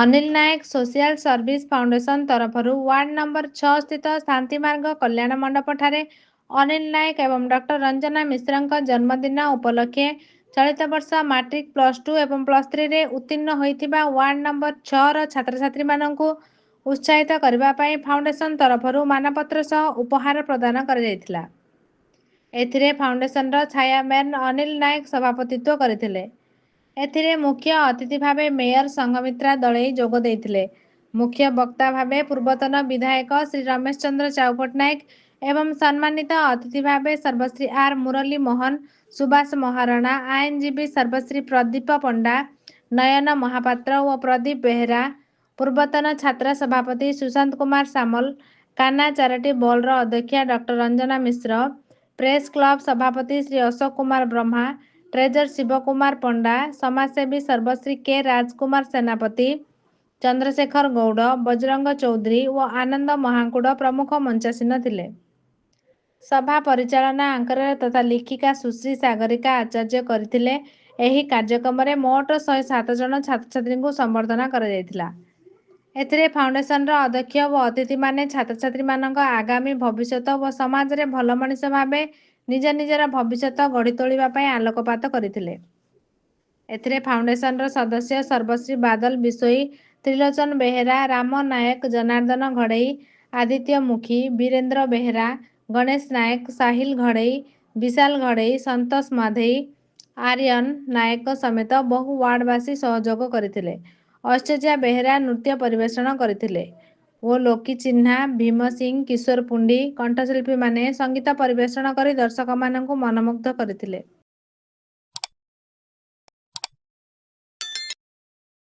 Anil Nayak social service foundation ତରଫରୁ ward number 6 ସ୍ଥିତ ଶାନ୍ତିମାର୍ଗ କଲ୍ୟାଣ ମଣ୍ଡପଠାରେ ଅନିଲ ନାୟକ ଏବଂ ଡକ୍ଟର ରଞ୍ଜନା ମିଶ୍ରଙ୍କ ଜନ୍ମଦିନ ଉପଲକ୍ଷେ ଚଳିତ ବର୍ଷ ମାଟ୍ରିକ +2 ଏବଂ +3ରେ ଉତ୍ତୀର୍ଣ୍ଣ ହୋଇଥିବା ୱାର୍ଡ ନମ୍ବର 6ର ଛାତ୍ରଛାତ୍ରୀମାନଙ୍କୁ ଉତ୍ସାହିତ କରିବା ପାଇଁ ଫାଉଣ୍ଡେସନ ତରଫରୁ ମାନପତ୍ର ସହ ଉପହାର ପ୍ରଦାନ କରାଯାଇଥିଲା। ଏଥିରେ ଫାଉଣ୍ଡେସନର ଛାୟାମ୍ୟାନ ଅନିଲ ନାୟକ ସଭାପତିତ୍ୱ କରିଥିଲେ। ଏଥିରେ ମୁଖ୍ୟ ଅତିଥି ଭାବେ ମେୟର ସଂଘମିତ୍ରା ଦଳେଇ ଯୋଗ ଦେଇଥିଲେ। ମୁଖ୍ୟ ବକ୍ତା ଭାବେ ପୂର୍ବତନ ବିଧାୟକ ଶ୍ରୀ ରମେଶ ଚନ୍ଦ୍ର ଚ୍ୟାଉ ପଟ୍ଟନାୟକ ଏବଂ ସମ୍ମାନିତ ଅତିଥି ଭାବେ ସର୍ବଶ୍ରୀ ଆର୍ ମୁରଲୀ ମୋହନ, ସୁବାସ ମହାରଣା, ଆଇନଜୀବୀ ସର୍ବଶ୍ରୀ ପ୍ରଦୀପ ପଣ୍ଡା, ନୟନ ମହାପାତ୍ର ଓ ପ୍ରଦୀପ ବେହେରା, ପୂର୍ବତନ ଛାତ୍ର ସଭାପତି ସୁଶାନ୍ତ କୁମାର ସାମଲ, କାହ୍ନା ଚାରିଟି ବୋର୍ଡର ଅଧ୍ୟକ୍ଷା doctor Ranjana Mishra, press club ସଭାପତି ଶ୍ରୀ ଅଶୋକ କୁମାର ବ୍ରହ୍ମା, ଟ୍ରେଜର ଶିବ କୁମାର ପଣ୍ଡା, ସମାଜସେବୀ ସର୍ବଶ୍ରୀ କେ ରାଜକୁମାର ସେନାପତି, ଚନ୍ଦ୍ରଶେଖର ଗୌଡ଼, ବଜରଙ୍ଗ ଚୌଧୁରୀ ଓ ଆନନ୍ଦ ମହାକୁଡ଼ ପ୍ରମୁଖ ମଞ୍ଚାସୀନ ଥିଲେ। ସଭା ପରିଚାଳନା ଆଙ୍କର ତଥା ଲେଖିକା ସୁଶ୍ରୀ ସାଗରିକା ଆଚାର୍ଯ୍ୟ କରିଥିଲେ। ଏହି କାର୍ଯ୍ୟକ୍ରମରେ ମୋଟ 107 ଜଣ ଛାତ୍ରଛାତ୍ରୀଙ୍କୁ ସମ୍ବର୍ଦ୍ଧନା କରାଯାଇଥିଲା। ଏଥିରେ ଫାଉଣ୍ଡେସନର ଅଧ୍ୟକ୍ଷ ଓ ଅତିଥିମାନେ ଛାତ୍ରଛାତ୍ରୀମାନଙ୍କ ଆଗାମୀ ଭବିଷ୍ୟତ ଓ ସମାଜରେ ଭଲ ମଣିଷ ଭାବେ ନିଜ ନିଜର ଭବିଷ୍ୟତ ଗଢ଼ି ତୋଳିବା ପାଇଁ ଆଲୋକପାତ କରିଥିଲେ। ଏଥିରେ ଫାଉଣ୍ଡେସନର ସଦସ୍ୟ ସର୍ବଶ୍ରୀ ବାଦଲ ବିଶୋଇ, ତ୍ରିଲୋଚନ ବେହେରା, ରାମ ନାୟକ, ଜନାର୍ଦ୍ଦନ ଘଡ଼େଇ, ଆଦିତ୍ୟ ମୁଖୀ, ବୀରେନ୍ଦ୍ର ବେହେରା, ଗଣେଶ ନାୟକ, ସାହିଲ ଘଡ଼େଇ, ବିଶାଲ ଘଡ଼େଇ, ସନ୍ତୋଷ ମାଧେଇ, ଆର୍ୟନ ନାୟକ ସମେତ ବହୁ ୱାର୍ଡବାସୀ ସହଯୋଗ କରିଥିଲେ। ଐଶ୍ୱର୍ଯ୍ୟା ବେହେରା ନୃତ୍ୟ ପରିବେଷଣ କରିଥିଲେ ଓ ଲୋକି ଚିହ୍ନା, ଭୀମ ସିଂ, କିଶୋର ପୁଣ୍ଡି କଣ୍ଠଶିଳ୍ପୀମାନେ ସଙ୍ଗୀତ ପରିବେଷଣ କରି ଦର୍ଶକମାନଙ୍କୁ ମନମୁଗ୍ଧ କରିଥିଲେ।